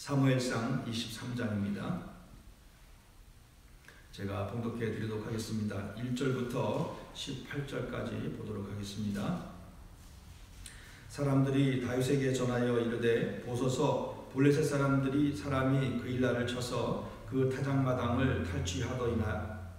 사무엘상 23장입니다. 제가 봉독해 드리도록 하겠습니다. 1절부터 18절까지 보도록 하겠습니다. 사람들이 다윗에게 전하여 이르되 보소서 블레셋 사람이 그일라를 쳐서 그 타작마당을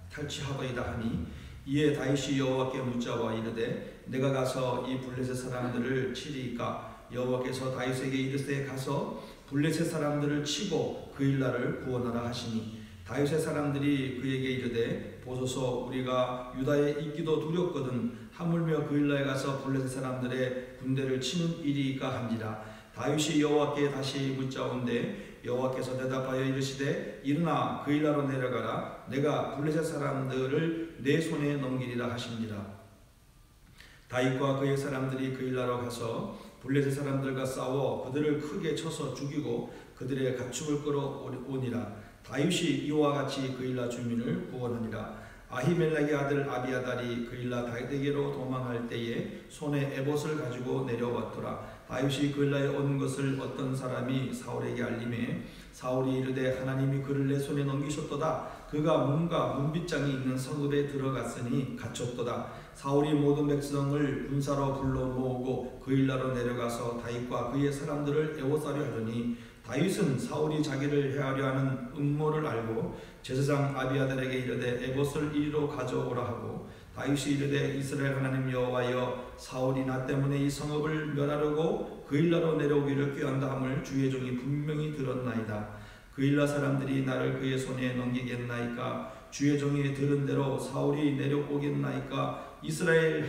탈취하더이다 하니 이에 다윗이 여호와께 묻자와 이르되 내가 가서 이 블레셋 사람들을 치리이까 여호와께서 다윗에게 이르시되 가서 블레셋 사람들을 치고 그일라를 구원하라 하시니 다윗의 사람들이 그에게 이르되 보소서 우리가 유다에 있기도 두렵거든 하물며 그일라에 가서 블레셋 사람들의 군대를 치는 일이까 한지라. 다윗이 여호와께 다시 묻자온데 여호와께서 대답하여 이르시되 일어나 그일라로 내려가라 내가 블레셋 사람들을 내 손에 넘기리라 하시니라. 다윗과 그의 사람들이 그일라로 가서 블레셋 사람들과 싸워 그들을 크게 쳐서 죽이고 그들의 가축을 끌어오니라. 다윗이 이와 같이 그일라 주민을 구원하니라. 아히멜렉의 아들 아비아달이 그일라 다윗에게로 도망할 때에 손에 에봇을 가지고 내려왔더라. 다윗이 그일라에 온 것을 어떤 사람이 사울에게 알림해 사울이 이르되 하나님이 그를 내 손에 넘기셨도다. 그가 문과 문빗장이 있는 성읍에 들어갔으니 갇혔도다. 사울이 모든 백성을 군사로 불러 모으고 그일라로 내려가서 다윗과 그의 사람들을 애워싸려 하더니 다윗은 사울이 자기를 해하려 하는 음모를 알고 제사장 아비아달에게 이르되 에봇을 이리로 가져오라 하고 다윗이 이르되 이스라엘 하나님 여호와여 사울이 나 때문에 이 성읍을 멸하려고 그일라로 내려오기를 꾀한다 함을 주의 종이 분명히 들었나이다. 그일라 사람들이 나를 그의 손에 넘기겠나이까? 주의 종이 들은 대로 사울이 내려오겠나이까? 이스라엘의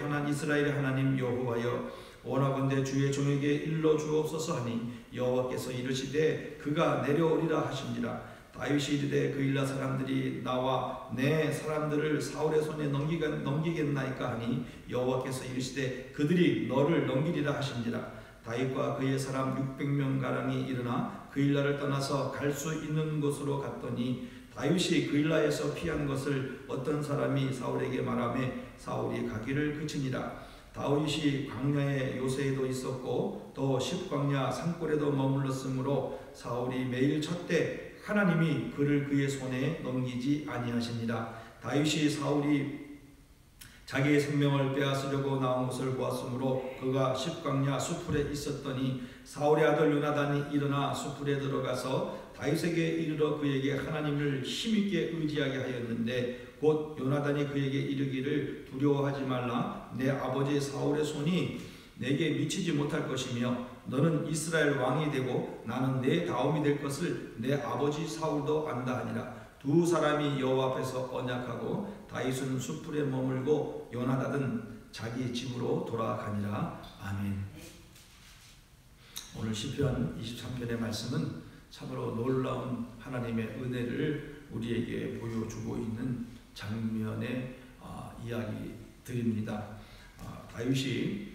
하나님 여호와여 원하건대 주의 종에게 일러 주옵소서 하니 여호와께서 이르시되 그가 내려오리라 하시니라. 다윗이 이르되 그일라 사람들이 나와 내 사람들을 사울의 손에 넘기겠나이까 하니 여호와께서 이르시되 그들이 너를 넘기리라 하시니라. 다윗과 그의 사람 600명 가량이 일어나 그일라를 떠나서 갈 수 있는 곳으로 갔더니 다윗이 그일라에서 피한 것을 어떤 사람이 사울에게 말하며 사울이 가기를 그치니라. 다윗이 광야의 요새에도 있었고 또 십광야 산골에도 머물렀으므로 사울이 매일 쳤되 하나님이 그를 그의 손에 넘기지 아니하시니라. 다윗이 사울이 자기의 생명을 빼앗으려고 나온 것을 보았으므로 그가 십광야 수풀에 있었더니 사울의 아들 요나단이 일어나 수풀에 들어가서 다윗에게 이르러 그에게 하나님을 힘있게 의지하게 하였는데 곧 요나단이 그에게 이르기를 두려워하지 말라. 내 아버지 사울의 손이 내게 미치지 못할 것이며 너는 이스라엘 왕이 되고 나는 내 다음이 될 것을 내 아버지 사울도 안다 하니라. 두 사람이 여호와 앞에서 언약하고 다윗은 수풀에 머물고 요나단은 자기 집으로 돌아가니라. 아멘. 오늘 시편 23편의 말씀은 참으로 놀라운 하나님의 은혜를 우리에게 보여주고 있는 장면의 이야기들입니다. 다윗이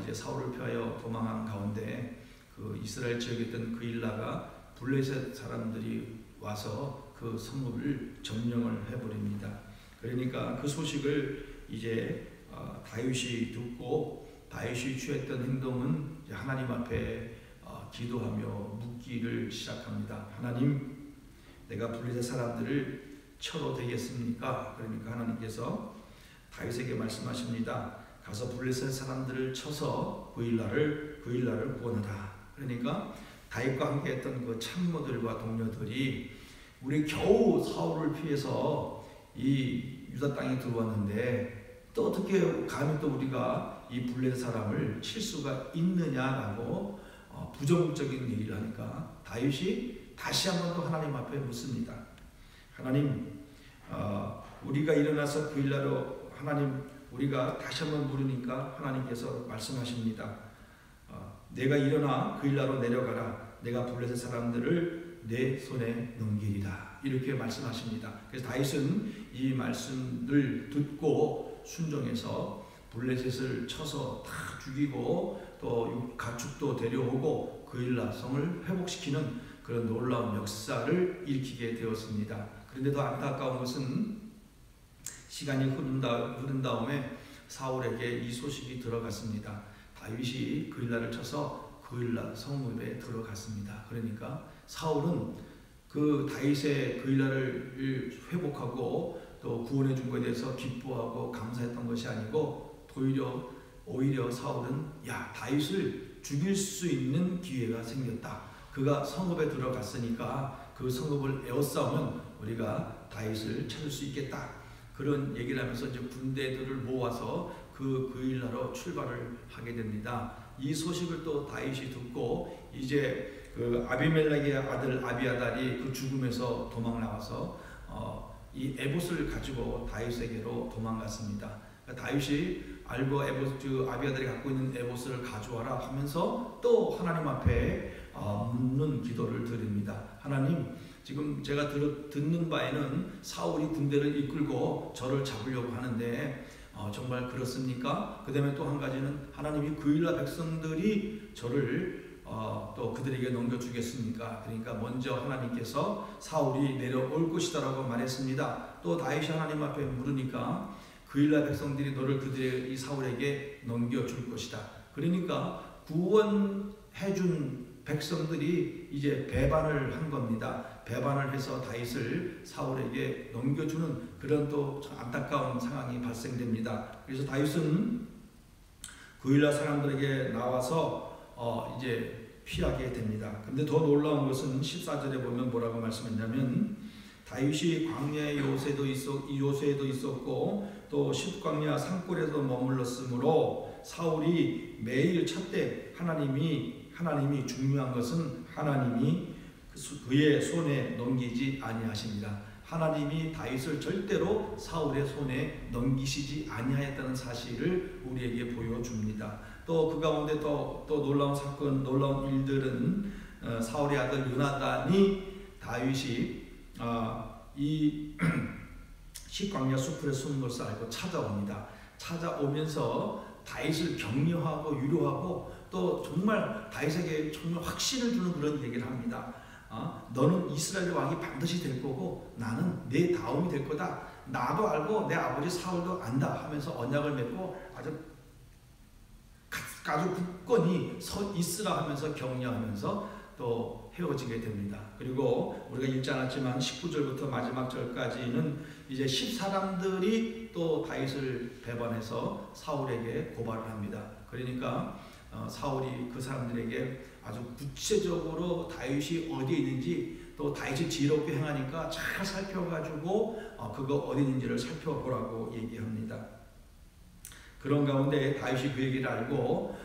이제 사울을 피하여 도망한 가운데 그 이스라엘 지역에 있던 그일라가 블레셋 사람들이 와서 그 성읍을 점령을 해버립니다. 그러니까 그 소식을 이제 다윗이 듣고 다윗이 취했던 행동은 하나님 앞에 기도하며 묻기를 시작합니다. 하나님, 내가 블레셋 사람들을 쳐도 되겠습니까? 그러니까 하나님께서 다윗에게 말씀하십니다. 가서 블레셋 사람들을 쳐서 그일라를 구원하라. 그러니까 다윗과 함께했던 그 참모들과 동료들이 우리 겨우 사울을 피해서 이 유다 땅에 들어왔는데 또 어떻게 감히 또 우리가 이 블레셋 사람을 칠 수가 있느냐라고 부정적인 얘기를 하니까 다윗이 다시 한번 또 하나님 앞에 묻습니다. 하나님, 우리가 일어나서 그일라로 하나님 우리가 다시 한번 물으니까 하나님께서 말씀하십니다. 내가 일어나 그일라로 내려가라. 내가 블레셋 사람들을 내 손에 넘기리라. 이렇게 말씀하십니다. 그래서 다윗은 이 말씀을 듣고 순종해서 블레셋을 쳐서 다 죽이고 또 가축도 데려오고 그일라 성을 회복시키는 그런 놀라운 역사를 일으키게 되었습니다. 그런데도 안타까운 것은 시간이 흐른 다음에 사울에게 이 소식이 들어갔습니다. 다윗이 그일라를 쳐서 그일라 성읍에 들어갔습니다. 그러니까 사울은 그 다윗의 그 일날을 회복하고 또 구원해 준 것에 대해서 기뻐하고 감사했던 것이 아니고 오히려 사울은 다윗을 죽일 수 있는 기회가 생겼다. 그가 성읍에 들어갔으니까 그 성읍을 에워싸우면 우리가 다윗을 찾을 수 있겠다. 그런 얘기를 하면서 이제 군대들을 모아서 그 일나로 출발을 하게 됩니다. 이 소식을 또 다윗이 듣고 이제 그 아비멜렉의 아들 아비아달이 그 죽음에서 도망 나와서 이 에봇을 가지고 다윗에게로 도망갔습니다. 그러니까 다윗이 알고 아비아달이 갖고 있는 에봇을 가져와라 하면서 또 하나님 앞에 묻는 기도를 드립니다. 하나님, 지금 제가 듣는 바에는 사울이 군대를 이끌고 저를 잡으려고 하는데 정말 그렇습니까? 그 다음에 또 한 가지는 하나님이 그 일날 백성들이 저를 또 그들에게 넘겨주겠습니까? 그러니까 먼저 하나님께서 사울이 내려올 것이다라고 말했습니다. 또 다윗이 하나님 앞에 물으니까 그 일날 백성들이 너를 이 사울에게 넘겨줄 것이다. 그러니까 구원해준 백성들이 이제 배반을 한 겁니다. 배반을 해서 다윗을 사울에게 넘겨주는 그런 또 안타까운 상황이 발생됩니다. 그래서 다윗은 그 일날 사람들에게 나와서 이제 피하게 됩니다. 근데 더 놀라운 것은 14절에 보면 뭐라고 말씀했냐면 다윗이 광야의 요새에도 있었고 또 십광야 산골에도 머물렀으므로 사울이 매일 찾되 하나님이 중요한 것은 하나님이 그의 손에 넘기지 아니하십니다. 하나님이 다윗을 절대로 사울의 손에 넘기시지 아니하였다는 사실을 우리에게 보여줍니다. 또 그 가운데 또 놀라운 사건, 놀라운 일들은 사울의 아들 요나단이 다윗이 이 십광야 숲에 숨은 것을 알고 찾아옵니다. 찾아오면서 다윗을 격려하고 위로하고 또 정말 다윗에게 정말 확신을 주는 그런 얘기를 합니다. 너는 이스라엘 왕이 반드시 될 거고 나는 내 다음이 될 거다. 나도 알고 내 아버지 사울도 안다 하면서 언약을 맺고 아주 굳건히 서 있으라 하면서 격려하면서 또 헤어지게 됩니다. 그리고 우리가 읽지 않았지만 19절부터 마지막 절까지는 이제 10사람들이 또 다윗을 배반해서 사울에게 고발을 합니다. 그러니까 사울이 그 사람들에게 아주 구체적으로 다윗이 어디에 있는지 또 다윗이 지혜롭게 행하니까 잘 살펴가지고 그거 어디 있는지를 살펴보라고 얘기합니다. 그런 가운데 다윗이 그 얘기를 알고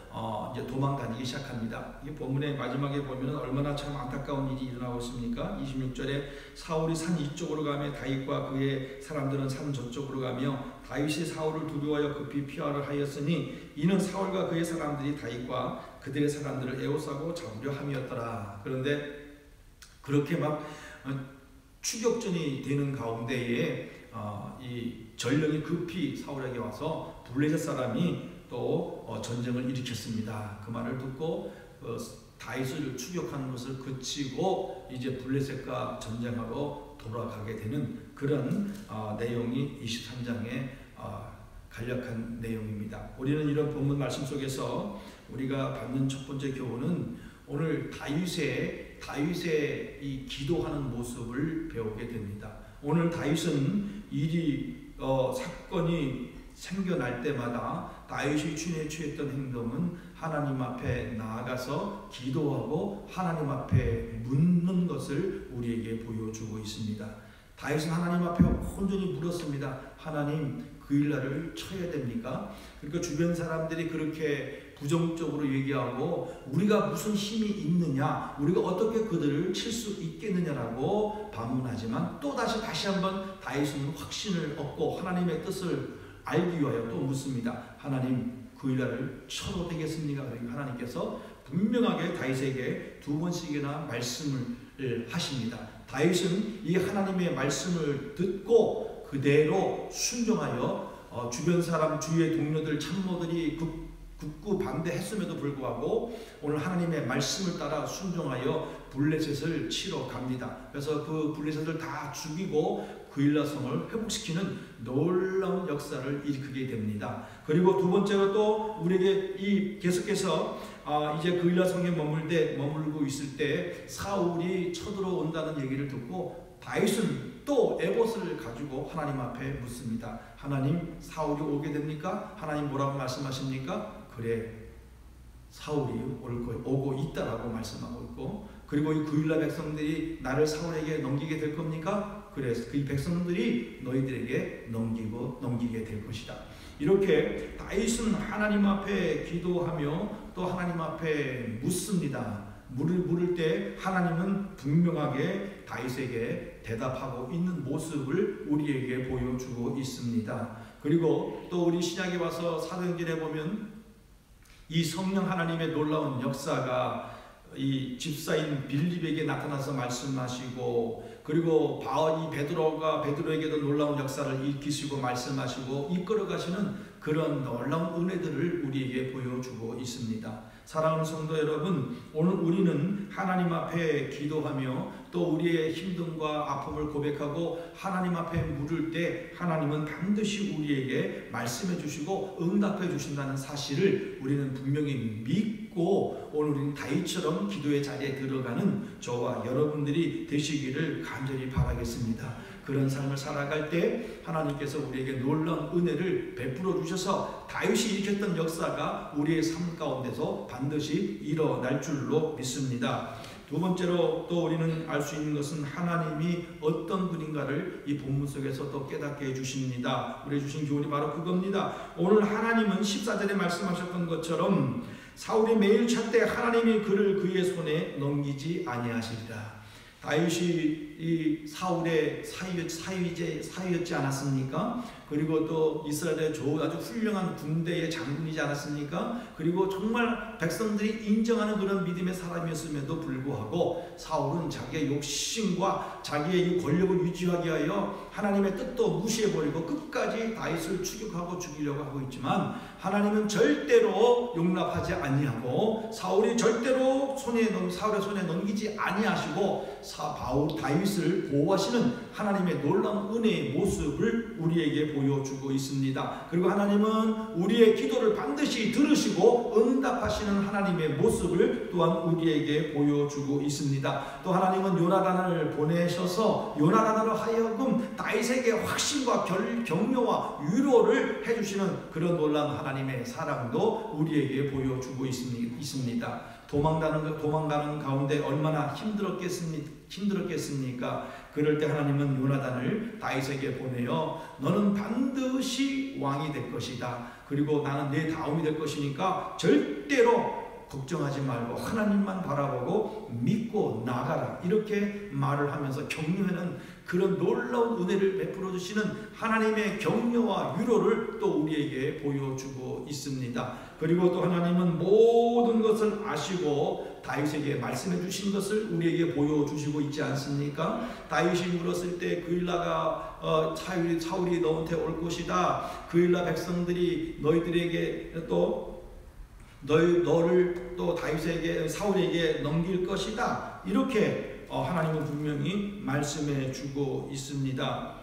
이제 도망 다니기 시작합니다. 이 본문의 마지막에 보면 얼마나 참 안타까운 일이 일어나고 있습니까? 26절에 사울이 산 이쪽으로 가며 다윗과 그의 사람들은 산 저쪽으로 가며 다윗이 사울을 두려워하여 급히 피하려 하였으니 이는 사울과 그의 사람들이 다윗과 그들의 사람들을 에워싸고 잡으려 함이었더라. 그런데 그렇게 막 추격전이 되는 가운데에 이 전령이 급히 사울에게 와서 블레셋 사람이 또 전쟁을 일으켰습니다. 그 말을 듣고 다윗을 추격하는 것을 그치고 이제 블레셋과 전쟁하러 돌아가게 되는 그런 내용이 23장에 간략한 내용입니다. 우리는 이런 본문 말씀 속에서 우리가 받는 첫 번째 교훈은 오늘 다윗의 이 기도하는 모습을 배우게 됩니다. 오늘 다윗은 사건이 생겨날 때마다 다윗이 취했던 행동은 하나님 앞에 나아가서 기도하고 하나님 앞에 묻는 것을 우리에게 보여주고 있습니다. 다윗은 하나님 앞에 온전히 물었습니다. 하나님, 그 일날을 쳐야 됩니까? 그러니까 주변 사람들이 그렇게 부정적으로 얘기하고 우리가 무슨 힘이 있느냐, 우리가 어떻게 그들을 칠 수 있겠느냐라고 반문하지만 또 다시 한번 다윗은 확신을 얻고 하나님의 뜻을 알기 위하여 또 묻습니다. 하나님, 그 일날을 쳐도 되겠습니까? 그러니까 하나님께서 분명하게 다윗에게 2번씩이나 말씀을 하십니다. 다윗은 이 하나님의 말씀을 듣고 그대로 순종하여 주변 사람, 주위의 동료들, 참모들이 극구 반대했음에도 불구하고 오늘 하나님의 말씀을 따라 순종하여 블레셋을 치러 갑니다. 그래서 그 블레셋을 다 죽이고 그일라 성을 회복시키는 놀라운 역사를 일으키게 됩니다. 그리고 두 번째로 또 우리에게 계속해서 이제 그일라 성에 머물고 있을 때 사울이 쳐들어온다는 얘기를 듣고 다윗은 또 에봇을 가지고 하나님 앞에 묻습니다. 하나님, 사울이 오게 됩니까? 하나님 뭐라고 말씀하십니까? 그래, 사울이 오고 있다라고 말씀하고 있고, 그리고 이 그일라 백성들이 나를 사울에게 넘기게 될 겁니까? 그래, 그 백성들이 너희들에게 넘기게 될 것이다. 이렇게 다윗은 하나님 앞에 기도하며 또 하나님 앞에 묻습니다. 물을 때 하나님은 분명하게 다윗에게 대답하고 있는 모습을 우리에게 보여주고 있습니다. 그리고 또 우리 신약에 와서 사도행전에 보면 이 성령 하나님의 놀라운 역사가 이 집사인 빌립에게 나타나서 말씀하시고, 그리고 바울이 베드로에게도 놀라운 역사를 일으키시고 말씀하시고 이끌어 가시는 그런 놀라운 은혜들을 우리에게 보여주고 있습니다. 사랑하는 성도 여러분, 오늘 우리는 하나님 앞에 기도하며 또 우리의 힘듦과 아픔을 고백하고 하나님 앞에 물을 때 하나님은 반드시 우리에게 말씀해 주시고 응답해 주신다는 사실을 우리는 분명히 믿고 오늘 우리는 다윗처럼 기도의 자리에 들어가는 저와 여러분들이 되시기를 간절히 바라겠습니다. 그런 삶을 살아갈 때 하나님께서 우리에게 놀라운 은혜를 베풀어 주셔서 다윗이 일으켰던 역사가 우리의 삶 가운데서 반드시 일어날 줄로 믿습니다. 두 번째로 또 우리는 알 수 있는 것은 하나님이 어떤 분인가를 이 본문 속에서 또 깨닫게 해주십니다. 우리 주신 교훈이 바로 그겁니다. 오늘 하나님은 14절에 말씀하셨던 것처럼 사울이 매일 찾되 하나님이 그를 그의 손에 넘기지 아니하시리라. 다윗이 이 사울의 사위였지 않았습니까? 그리고 또 이스라엘의 아주 훌륭한 군대의 장군이지 않았습니까? 그리고 정말 백성들이 인정하는 그런 믿음의 사람이었음에도 불구하고 사울은 자기의 욕심과 자기의 권력을 유지하기 위하여 하나님의 뜻도 무시해버리고 끝까지 다윗을 추격하고 죽이려고 하고 있지만 하나님은 절대로 용납하지 아니하고 사울이 절대로 사울의 손에 넘기지 아니하시고 다윗을 보호하시는 하나님의 놀라운 은혜의 모습을 우리에게 보여주고 있습니다. 그리고 하나님은 우리의 기도를 반드시 들으시고 응답하시는 하나님의 모습을 또한 우리에게 보여주고 있습니다. 또 하나님은 요나단을 보내셔서 요나단으로 하여금 다윗에게 확신과 격려와 위로를 해주시는 그런 놀라운 하나님의 사랑도 우리에게 보여주고 있습니다. 도망가는 가운데 얼마나 힘들었겠습니까? 그럴 때 하나님은 요나단을 다윗에게 보내어 너는 반드시 왕이 될 것이다. 그리고 나는 내 다음이 될 것이니까 절대로 걱정하지 말고 하나님만 바라보고 믿고 나가라. 이렇게 말을 하면서 격려하는 그런 놀라운 은혜를 베풀어 주시는 하나님의 격려와 위로를 또 우리에게 보여주고 있습니다. 그리고 또 하나님은 모든 것을 아시고 다윗에게 말씀해 주신 것을 우리에게 보여주시고 있지 않습니까? 다윗이 물었을 때 그일라가 사울이 너한테 올 것이다. 그일라 백성들이 너희들에게 너를 또 사울에게 넘길 것이다. 이렇게 하나님은 분명히 말씀해 주고 있습니다.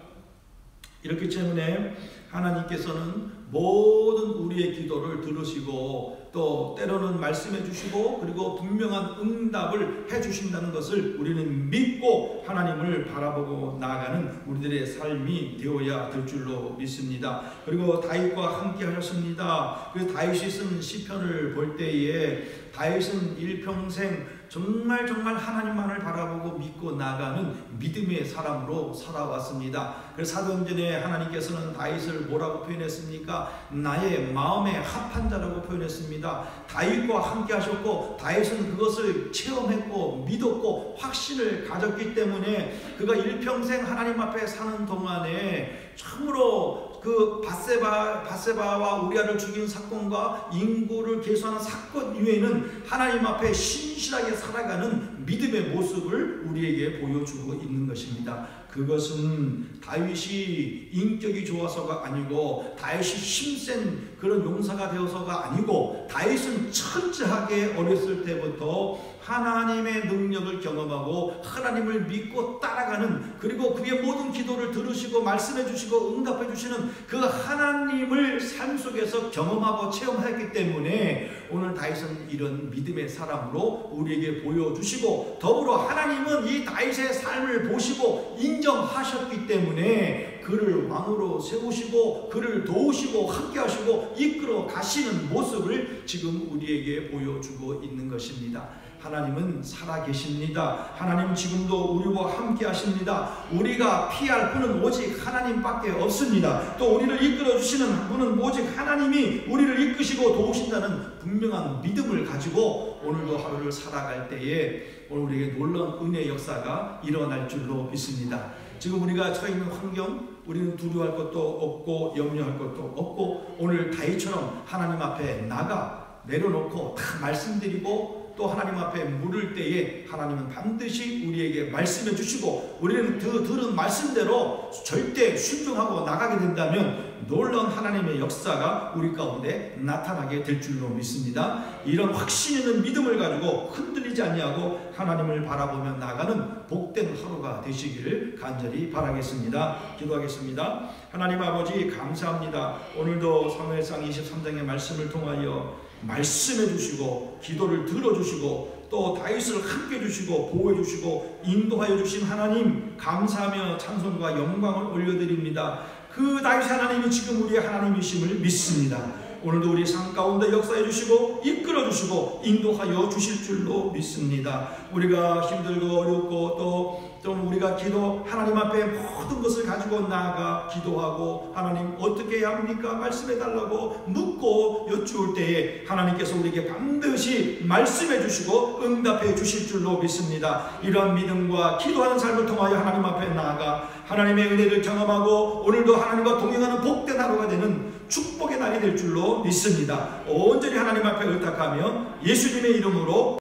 이렇기 때문에 하나님께서는 모든 우리의 기도를 들으시고 또 때로는 말씀해 주시고 그리고 분명한 응답을 해 주신다는 것을 우리는 믿고 하나님을 바라보고 나아가는 우리들의 삶이 되어야 될 줄로 믿습니다. 그리고 다윗과 함께 하셨습니다. 그 다윗이 쓴 시편을 볼 때에 다윗은 일평생 정말 하나님만을 바라보고 믿고 나가는 믿음의 사람으로 살아왔습니다. 그래서 사도행전에 하나님께서는 다윗을 뭐라고 표현했습니까? 나의 마음에 합한 자라고 표현했습니다. 다윗과 함께 하셨고 다윗은 그것을 체험했고 믿었고 확신을 가졌기 때문에 그가 일평생 하나님 앞에 사는 동안에 참으로 그 밧세바와 우리아를 죽인 사건과 인구를 계수하는 사건 이외에는 하나님 앞에 신실하게 살아가는 믿음의 모습을 우리에게 보여주고 있는 것입니다. 그것은 다윗이 인격이 좋아서가 아니고 다윗이 힘센 그런 용사가 되어서가 아니고 다윗은 철저하게 어렸을 때부터 하나님의 능력을 경험하고 하나님을 믿고 따라가는, 그리고 그의 모든 기도를 들으시고 말씀해 주시고 응답해 주시는 그 하나님을 삶 속에서 경험하고 체험했기 때문에 오늘 다윗은 이런 믿음의 사람으로 우리에게 보여주시고, 더불어 하나님은 이 다윗의 삶을 보시고 인정하셨기 때문에 그를 왕으로 세우시고 그를 도우시고 함께 하시고 이끌어 가시는 모습을 지금 우리에게 보여주고 있는 것입니다. 하나님은 살아계십니다. 하나님 지금도 우리와 함께 하십니다. 우리가 피할 분은 오직 하나님밖에 없습니다. 또 우리를 이끌어 주시는 분은 오직 하나님이 우리를 이끄시고 도우신다는 분명한 믿음을 가지고 오늘도 하루를 살아갈 때에 오늘 우리에게 놀라운 은혜의 역사가 일어날 줄로 믿습니다. 지금 우리가 처해 있는 환경, 우리는 두려워할 것도 없고 염려할 것도 없고 오늘 다윗처럼 하나님 앞에 나가 내려놓고 다 말씀드리고 또 하나님 앞에 물을 때에 하나님은 반드시 우리에게 말씀해 주시고 우리는 그 들은 말씀대로 절대 순종하고 나가게 된다면 놀라운 하나님의 역사가 우리 가운데 나타나게 될 줄로 믿습니다. 이런 확신 있는 믿음을 가지고 흔들리지 아니하고 하나님을 바라보며 나가는 복된 하루가 되시기를 간절히 바라겠습니다. 기도하겠습니다. 하나님 아버지 감사합니다. 오늘도 사무엘상 23장의 말씀을 통하여 말씀해 주시고 기도를 들어주시고 또 다윗을 함께 주시고 보호해 주시고 인도하여 주신 하나님 감사하며 찬송과 영광을 올려드립니다. 그 다윗 하나님이 지금 우리의 하나님이심을 믿습니다. 오늘도 우리 삶 가운데 역사해 주시고 이끌어 주시고 인도하여 주실 줄로 믿습니다. 우리가 힘들고 어렵고 또 좀 우리가 기도 하나님 앞에 모든 것을 가지고 나아가 기도하고 하나님 어떻게 해야 합니까? 말씀해 달라고 묻고 여쭈을 때에 하나님께서 우리에게 반드시 말씀해 주시고 응답해 주실 줄로 믿습니다. 이러한 믿음과 기도하는 삶을 통하여 하나님 앞에 나아가 하나님의 은혜를 경험하고 오늘도 하나님과 동행하는 복된 하루가 되는 축복의 날이 될 줄로 믿습니다. 온전히 하나님 앞에 의탁하며 예수님의 이름으로